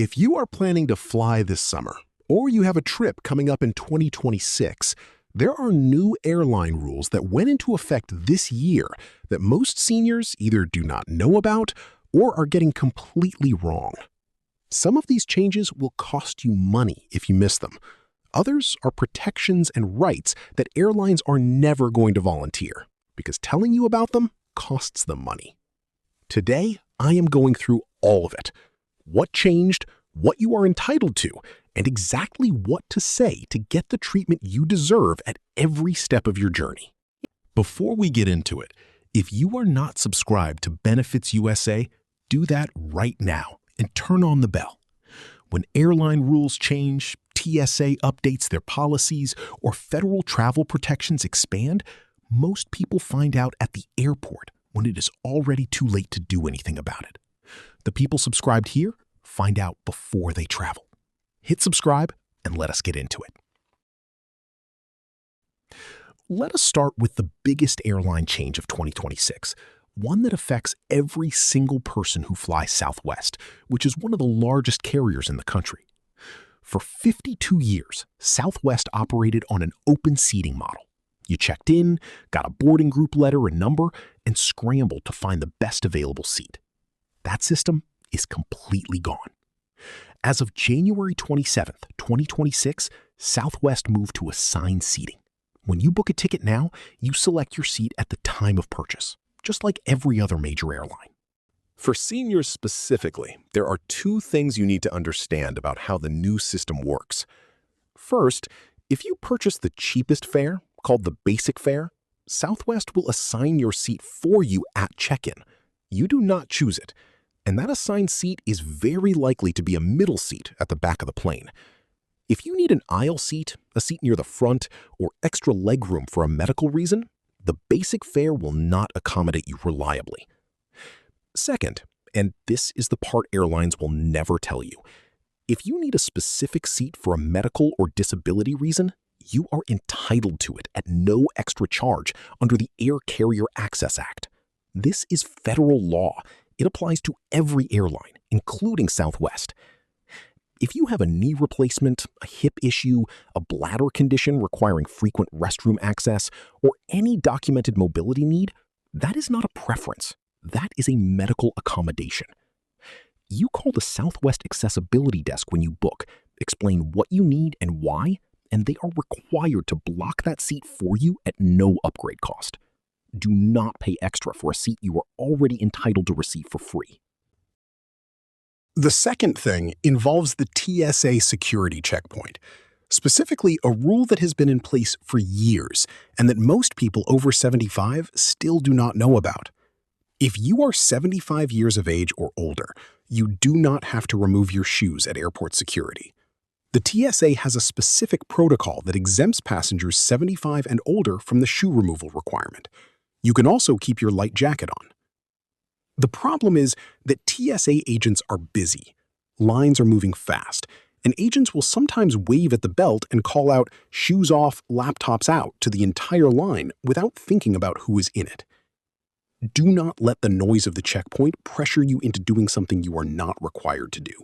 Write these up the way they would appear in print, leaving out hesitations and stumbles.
If you are planning to fly this summer, or you have a trip coming up in 2026, there are new airline rules that went into effect this year that most seniors either do not know about or are getting completely wrong. Some of these changes will cost you money if you miss them. Others are protections and rights that airlines are never going to volunteer, because telling you about them costs them money. Today, I am going through all of it. What changed, what you are entitled to, and exactly what to say to get the treatment you deserve at every step of your journey. Before we get into it, if you are not subscribed to Benefits USA, do that right now and turn on the bell. When airline rules change, TSA updates their policies, or federal travel protections expand, most people find out at the airport when it is already too late to do anything about it. The people subscribed here find out before they travel. Hit subscribe and let us get into it. Let us start with the biggest airline change of 2026, one that affects every single person who flies Southwest, which is one of the largest carriers in the country. For 52 years, Southwest operated on an open seating model. You checked in, got a boarding group letter and number, and scrambled to find the best available seat. That system is completely gone. As of January 27th, 2026, Southwest moved to assigned seating. When you book a ticket now, you select your seat at the time of purchase, just like every other major airline. For seniors specifically, there are two things you need to understand about how the new system works. First, if you purchase the cheapest fare, called the basic fare, Southwest will assign your seat for you at check-in. You do not choose it, and that assigned seat is very likely to be a middle seat at the back of the plane. If you need an aisle seat, a seat near the front, or extra legroom for a medical reason, the basic fare will not accommodate you reliably. Second, and this is the part airlines will never tell you, if you need a specific seat for a medical or disability reason, you are entitled to it at no extra charge under the Air Carrier Access Act. This is federal law. It applies to every airline, including Southwest. If you have a knee replacement, a hip issue, a bladder condition requiring frequent restroom access, or any documented mobility need, that is not a preference. That is a medical accommodation. You call the Southwest Accessibility Desk when you book, explain what you need and why, and they are required to block that seat for you at no upgrade cost. Do not pay extra for a seat you are already entitled to receive for free. The second thing involves the TSA security checkpoint, specifically a rule that has been in place for years and that most people over 75 still do not know about. If you are 75 years of age or older, you do not have to remove your shoes at airport security. The TSA has a specific protocol that exempts passengers 75 and older from the shoe removal requirement. You can also keep your light jacket on. The problem is that TSA agents are busy. Lines are moving fast, and agents will sometimes wave at the belt and call out "shoes off, laptops out" to the entire line without thinking about who is in it. Do not let the noise of the checkpoint pressure you into doing something you are not required to do.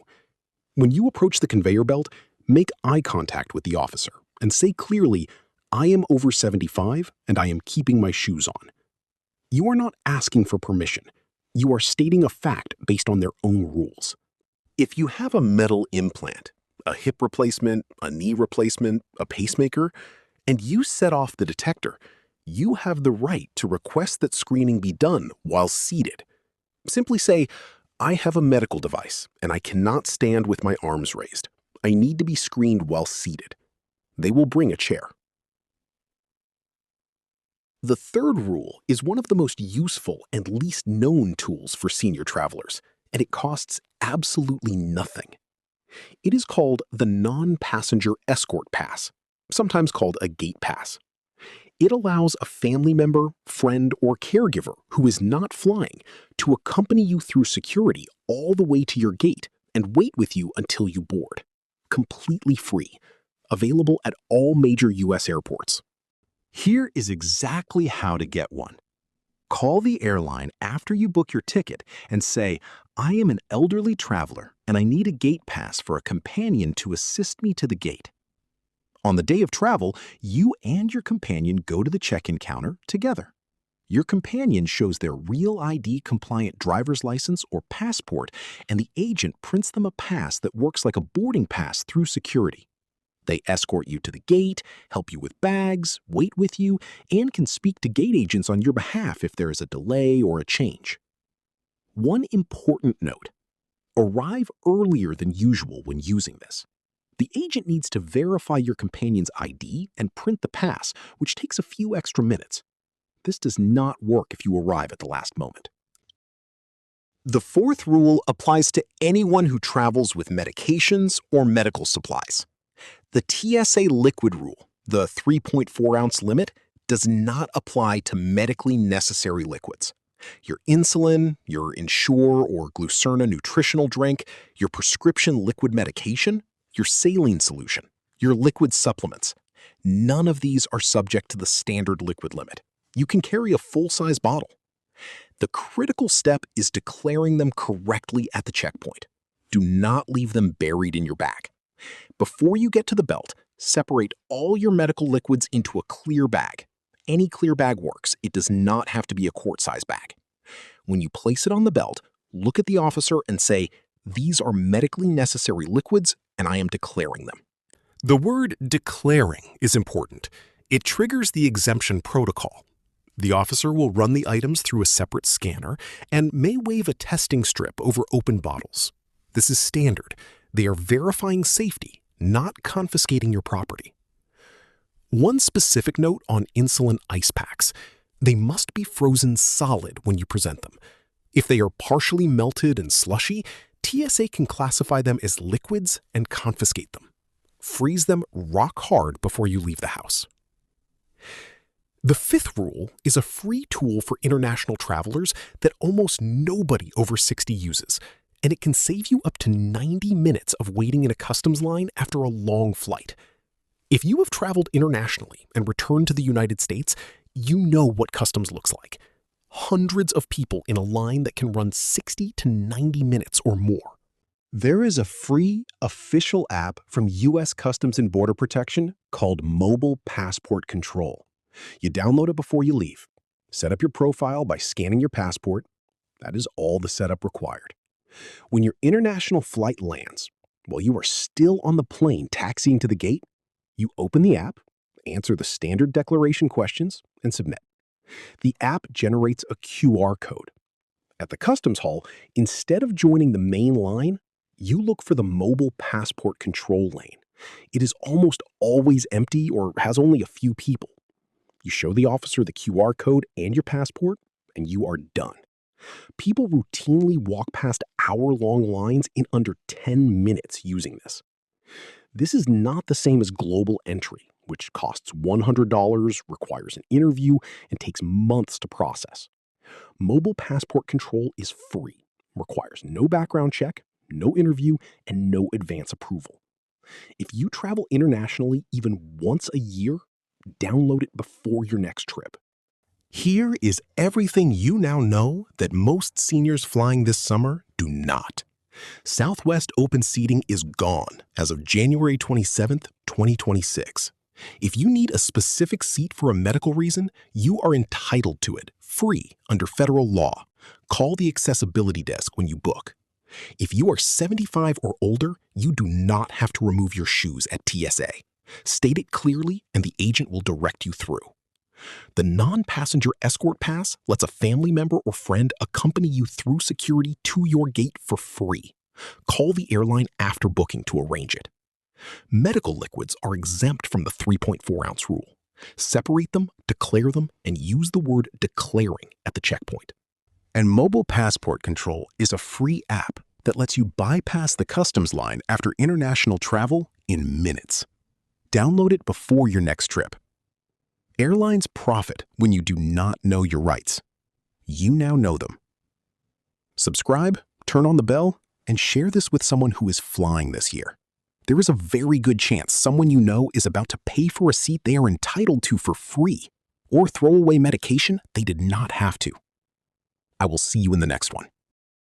When you approach the conveyor belt, make eye contact with the officer and say clearly, "I am over 75 and I am keeping my shoes on." You are not asking for permission. You are stating a fact based on their own rules. If you have a metal implant, a hip replacement, a knee replacement, a pacemaker, and you set off the detector, you have the right to request that screening be done while seated. Simply say, "I have a medical device and I cannot stand with my arms raised. I need to be screened while seated." They will bring a chair. The third rule is one of the most useful and least known tools for senior travelers, and it costs absolutely nothing. It is called the Non-Passenger Escort Pass, sometimes called a gate pass. It allows a family member, friend, or caregiver who is not flying to accompany you through security all the way to your gate and wait with you until you board. Completely free. Available at all major U.S. airports. Here is exactly how to get one. Call the airline after you book your ticket and say, I am an elderly traveler and I need a gate pass for a companion to assist me to the gate. On the day of travel, you and your companion go to the check-in counter together. Your companion shows their real ID-compliant driver's license or passport, and the agent prints them a pass that works like a boarding pass through security. They escort you to the gate, help you with bags, wait with you, and can speak to gate agents on your behalf if there is a delay or a change. One important note: arrive earlier than usual when using this. The agent needs to verify your companion's ID and print the pass, which takes a few extra minutes. This does not work if you arrive at the last moment. The fourth rule applies to anyone who travels with medications or medical supplies. The TSA liquid rule, the 3.4-ounce limit, does not apply to medically necessary liquids. Your insulin, your Ensure or Glucerna nutritional drink, your prescription liquid medication, your saline solution, your liquid supplements. None of these are subject to the standard liquid limit. You can carry a full-size bottle. The critical step is declaring them correctly at the checkpoint. Do not leave them buried in your bag. Before you get to the belt, separate all your medical liquids into a clear bag. Any clear bag works. It does not have to be a quart-size bag. When you place it on the belt, look at the officer and say, "These are medically necessary liquids, and I am declaring them." The word declaring is important. It triggers the exemption protocol. The officer will run the items through a separate scanner and may wave a testing strip over open bottles. This is standard. They are verifying safety, not confiscating your property. One specific note on insulin ice packs: they must be frozen solid when you present them. If they are partially melted and slushy, TSA can classify them as liquids and confiscate them. Freeze them rock hard before you leave the house. The fifth rule is a free tool for international travelers that almost nobody over 60 uses, and it can save you up to 90 minutes of waiting in a customs line after a long flight. If you have traveled internationally and returned to the United States, you know what customs looks like. Hundreds of people in a line that can run 60 to 90 minutes or more. There is a free official app from U.S. Customs and Border Protection called Mobile Passport Control. You download it before you leave. Set up your profile by scanning your passport. That is all the setup required. When your international flight lands, while you are still on the plane taxiing to the gate, you open the app, answer the standard declaration questions, and submit. The app generates a QR code. At the customs hall, instead of joining the main line, you look for the mobile passport control lane. It is almost always empty or has only a few people. You show the officer the QR code and your passport, and you are done. People routinely walk past hour-long lines in under 10 minutes using this. This is not the same as global entry, which costs $100, requires an interview, and takes months to process. Mobile passport control is free, requires no background check, no interview, and no advance approval. If you travel internationally even once a year, download it before your next trip. Here is everything you now know that most seniors flying this summer do not. Southwest open seating is gone as of January 27th, 2026. If you need a specific seat for a medical reason, you are entitled to it, free under federal law. Call the accessibility desk when you book. If you are 75 or older, you do not have to remove your shoes at TSA. State it clearly and the agent will direct you through. The non-passenger escort pass lets a family member or friend accompany you through security to your gate for free. Call the airline after booking to arrange it. Medical liquids are exempt from the 3.4-ounce rule. Separate them, declare them, and use the word declaring at the checkpoint. And Mobile Passport Control is a free app that lets you bypass the customs line after international travel in minutes. Download it before your next trip. Airlines profit when you do not know your rights. You now know them. Subscribe, turn on the bell, and share this with someone who is flying this year. There is a very good chance someone you know is about to pay for a seat they are entitled to for free. or throw away medication they did not have to. I will see you in the next one.